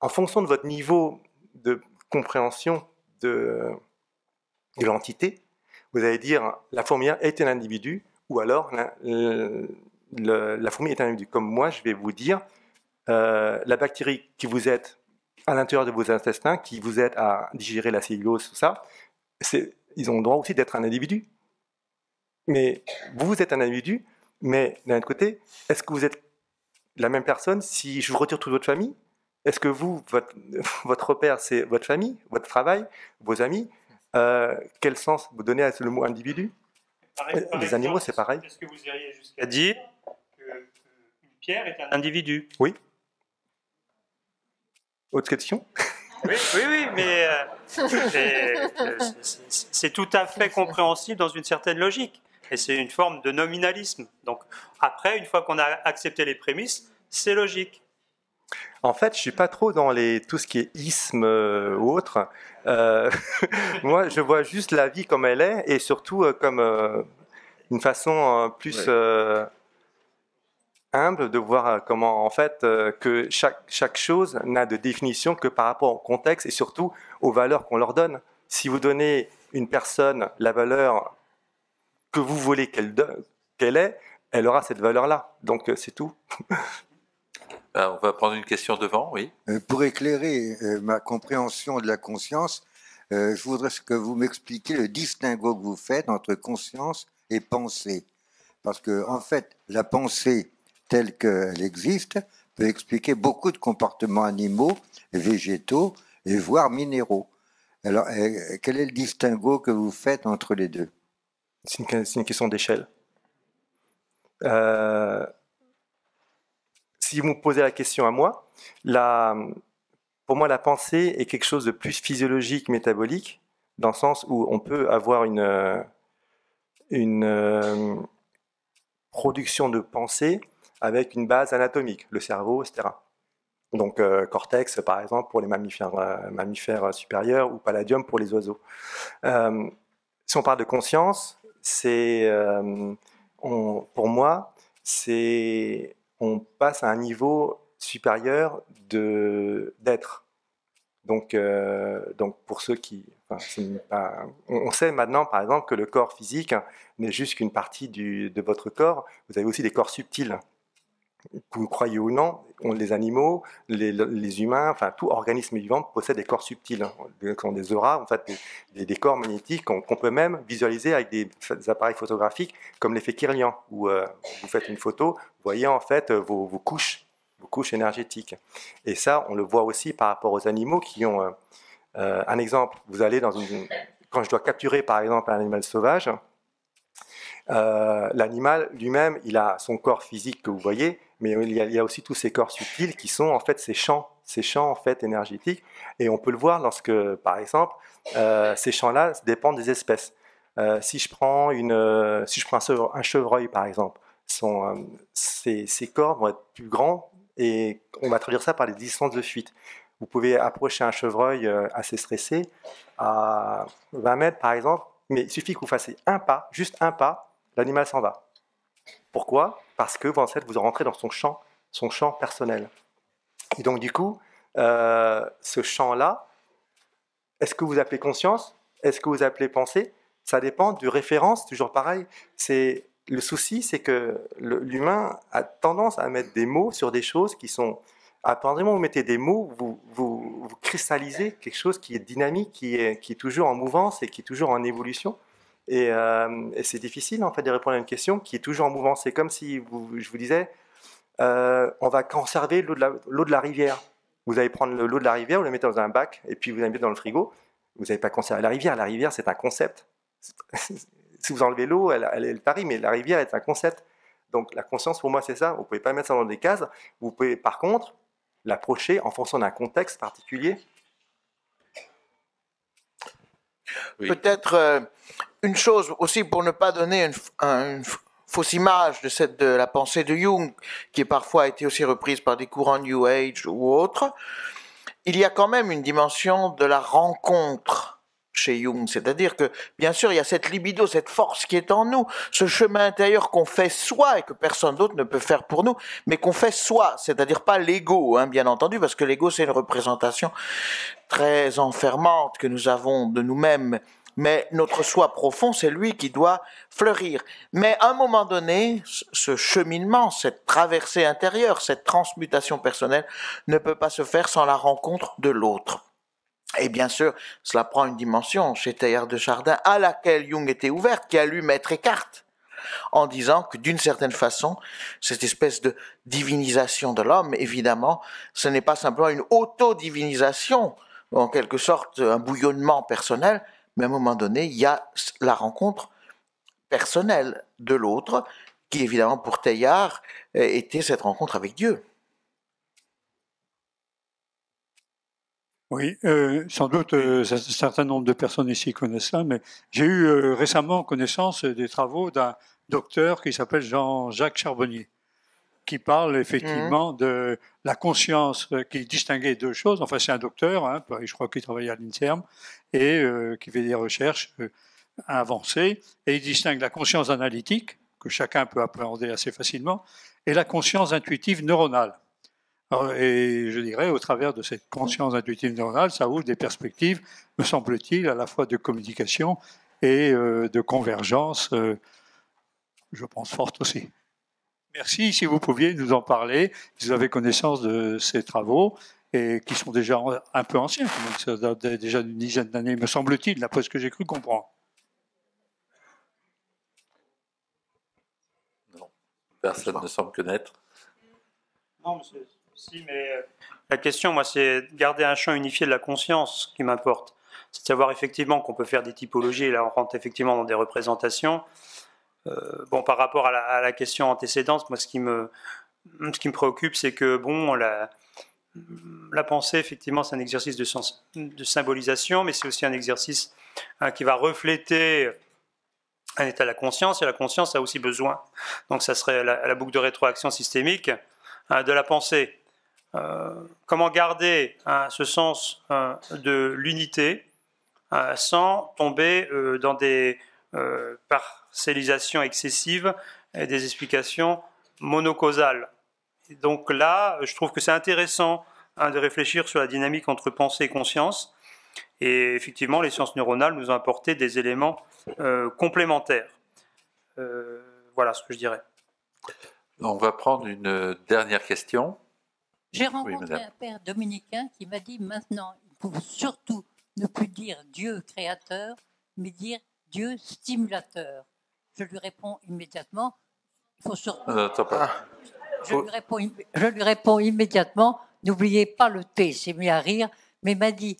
en fonction de votre niveau de compréhension de l'entité, vous allez dire la fourmilière est un individu, ou alors la fourmi est un individu. Comme moi, je vais vous dire la bactérie qui vous êtes à l'intérieur de vos intestins, qui vous aide à digérer la cellulose, tout ça, ils ont le droit aussi d'être un individu. Mais vous êtes un individu, mais d'un autre côté, est-ce que vous êtes la même personne si je vous retire toute votre famille? Est-ce que votre repère, c'est votre famille, votre travail, vos amis? Quel sens vous donnez à le mot individu? Les animaux, c'est pareil. Est-ce que vous iriez jusqu'à dire qu'une pierre est un individu? Oui. Autre question? Oui, mais c'est tout à fait compréhensible dans une certaine logique. Et c'est une forme de nominalisme. Donc après, une fois qu'on a accepté les prémices, c'est logique. En fait, je ne suis pas trop dans tout ce qui est isme ou autre. Moi, je vois juste la vie comme elle est, et surtout comme une façon plus humble de voir comment, en fait, que chaque chose n'a de définition que par rapport au contexte et surtout aux valeurs qu'on leur donne. Si vous donnez une personne la valeur que vous voulez qu'elle ait, elle aura cette valeur-là. Donc, c'est tout. On va prendre une question devant, oui. Pour éclairer ma compréhension de la conscience, je voudrais que vous m'expliquiez le distinguo que vous faites entre conscience et pensée. Parce que, en fait, la pensée telle qu'elle existe peut expliquer beaucoup de comportements animaux, végétaux et voire minéraux. Alors, quel est le distinguo que vous faites entre les deux? C'est une question d'échelle. Si vous me posez la question à moi, pour moi, la pensée est quelque chose de plus physiologique, métabolique, dans le sens où on peut avoir une production de pensée avec une base anatomique, le cerveau, etc. Donc, cortex, par exemple, pour les mammifères supérieurs, ou palladium pour les oiseaux. Si on parle de conscience, pour moi, on passe à un niveau supérieur d'être. Donc, pour ceux qui... on sait maintenant, par exemple, que le corps physique n'est juste qu'une partie de votre corps. Vous avez aussi des corps subtils. Que vous croyez ou non, les animaux, les humains, enfin tout organisme vivant possède des corps subtils, des auras, en fait, des corps magnétiques qu'on peut même visualiser avec des appareils photographiques comme l'effet Kirlian, où vous faites une photo, vous voyez en fait vos couches énergétiques. Et ça, on le voit aussi par rapport aux animaux qui ont un exemple. Vous allez quand je dois capturer par exemple un animal sauvage, l'animal lui-même, il a son corps physique que vous voyez, mais il y a aussi tous ces corps subtils qui sont en fait ces champs en fait énergétiques, et on peut le voir lorsque, par exemple, ces champs-là dépendent des espèces. Si je prends un chevreuil par exemple, ses corps vont être plus grands et on va traduire ça par les distances de fuite. Vous pouvez approcher un chevreuil assez stressé à 20 mètres par exemple, mais il suffit que vous fassiez un pas, juste un pas, l'animal s'en va. Pourquoi? Parce que en fait, vous rentrez dans son champ personnel. Et donc du coup, ce champ-là, est-ce que vous appelez conscience? Est-ce que vous appelez pensée? Ça dépend de référence, toujours pareil. Le souci, c'est que l'humain a tendance à mettre des mots sur des choses qui sont... À partir du moment où vous mettez des mots, vous cristallisez quelque chose qui est dynamique, qui est toujours en mouvance et qui est toujours en évolution. Et c'est difficile en fait de répondre à une question qui est toujours en mouvance. C'est comme si je vous disais, on va conserver l'eau de la rivière. Vous allez prendre l'eau de la rivière, vous la mettez dans un bac et puis vous la mettez dans le frigo. Vous n'allez pas conserver la rivière. La rivière, c'est un concept. Si vous enlevez l'eau, elle tarit, mais la rivière est un concept. Donc la conscience, pour moi, c'est ça. Vous ne pouvez pas mettre ça dans des cases. Vous pouvez, par contre, l'approcher en fonction d'un contexte particulier. Oui. Peut-être une chose aussi pour ne pas donner une fausse image de la pensée de Jung, qui parfois a été aussi reprise par des courants New Age ou autres. Il y a quand même une dimension de la rencontre chez Jung, c'est-à-dire que, bien sûr, il y a cette libido, cette force qui est en nous, ce chemin intérieur qu'on fait soi et que personne d'autre ne peut faire pour nous, mais qu'on fait soi, c'est-à-dire pas l'ego, bien entendu, parce que l'ego, c'est une représentation très enfermante que nous avons de nous-mêmes, mais notre soi profond, c'est lui qui doit fleurir. Mais à un moment donné, ce cheminement, cette traversée intérieure, cette transmutation personnelle ne peut pas se faire sans la rencontre de l'autre. Et bien sûr, cela prend une dimension chez Teilhard de Chardin à laquelle Jung était ouvert, qui a lu Maître Eckhart, en disant que d'une certaine façon, cette espèce de divinisation de l'homme, évidemment, ce n'est pas simplement une auto-divinisation, en quelque sorte un bouillonnement personnel, mais à un moment donné, il y a la rencontre personnelle de l'autre, qui évidemment pour Teilhard était cette rencontre avec Dieu. Oui, sans doute un certain nombre de personnes ici connaissent ça, mais j'ai eu récemment connaissance des travaux d'un docteur qui s'appelle Jean-Jacques Charbonnier, qui parle effectivement de la conscience, qui distinguait deux choses. Enfin, c'est un docteur, je crois qu'il travaille à l'INSERM, et qui fait des recherches avancées, et il distingue la conscience analytique, que chacun peut appréhender assez facilement, et la conscience intuitive neuronale. Et je dirais, au travers de cette conscience intuitive neuronale, ça ouvre des perspectives, me semble-t-il, à la fois de communication et de convergence, je pense, forte aussi. Merci, si vous pouviez nous en parler, si vous avez connaissance de ces travaux, et qui sont déjà un peu anciens, ça date déjà d'une dizaine d'années, me semble-t-il, d'après ce que j'ai cru comprendre. Non, personne ne semble connaître. Non, mais la question, moi, c'est de garder un champ unifié de la conscience qui m'importe. C'est de savoir effectivement qu'on peut faire des typologies, et là on rentre effectivement dans des représentations. Bon, par rapport à la question antécédente, moi, ce qui me préoccupe, c'est que, bon, la pensée, effectivement, c'est un exercice de symbolisation, mais c'est aussi un exercice qui va refléter un état de la conscience, et la conscience a aussi besoin. Donc, ça serait la boucle de rétroaction systémique de la pensée. Comment garder ce sens de l'unité sans tomber dans des parcellisations excessives et des explications monocausales. Et donc là, je trouve que c'est intéressant de réfléchir sur la dynamique entre pensée et conscience. Et effectivement, les sciences neuronales nous ont apporté des éléments complémentaires. Voilà ce que je dirais. On va prendre une dernière question. J'ai rencontré un père dominicain qui m'a dit maintenant, il faut surtout ne plus dire Dieu créateur, mais dire Dieu stimulateur. Je lui réponds immédiatement, il faut surtout... Je lui réponds immédiatement, n'oubliez pas le T, il s'est mis à rire, mais il m'a dit,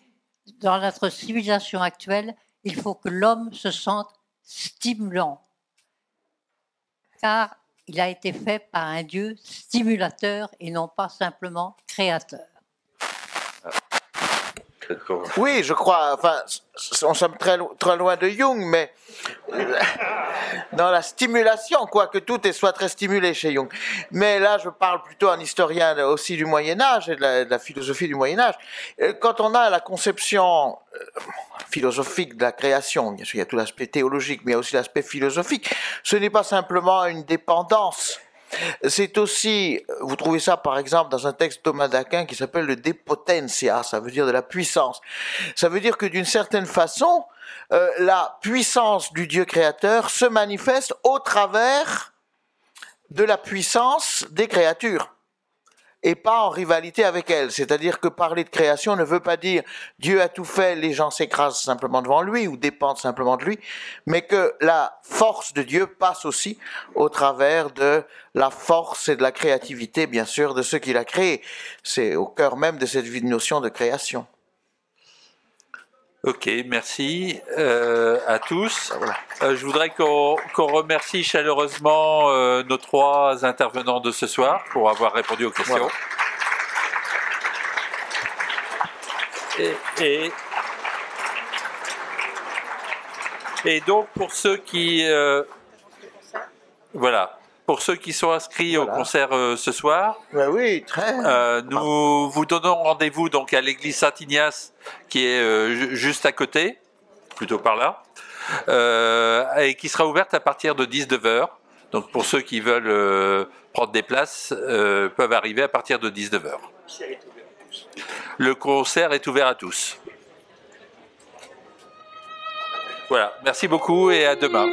dans notre civilisation actuelle, il faut que l'homme se sente stimulant, car il a été fait par un Dieu stimulateur et non pas simplement créateur. Oui, je crois, enfin, on sommes très loin de Jung, mais dans la stimulation, quoique tout soit très stimulé chez Jung. Mais là, je parle plutôt en historien aussi du Moyen-Âge et de la philosophie du Moyen-Âge. Quand on a la conception philosophique de la création, bien sûr, il y a tout l'aspect théologique, mais il y a aussi l'aspect philosophique, ce n'est pas simplement une dépendance. C'est aussi, vous trouvez ça par exemple dans un texte de Thomas d'Aquin qui s'appelle le De Potentia, ça veut dire de la puissance. Ça veut dire que d'une certaine façon, la puissance du Dieu créateur se manifeste au travers de la puissance des créatures et pas en rivalité avec elles. C'est-à-dire que parler de création ne veut pas dire Dieu a tout fait, les gens s'écrasent simplement devant lui ou dépendent simplement de lui, mais que la force de Dieu passe aussi au travers de la force et de la créativité, bien sûr, de ceux qu'il a créés. C'est au cœur même de cette notion de création. Ok, merci à tous. Je voudrais qu'on remercie chaleureusement nos trois intervenants de ce soir pour avoir répondu aux questions. Voilà. Et donc pour ceux qui voilà. Pour ceux qui sont inscrits au concert ce soir, oui, nous vous donnons rendez-vous donc à l'église Saint-Ignace qui est juste à côté, plutôt par là, et qui sera ouverte à partir de 19h. Donc pour ceux qui veulent prendre des places, peuvent arriver à partir de 19h. Le concert est ouvert à tous. Voilà, merci beaucoup et à demain.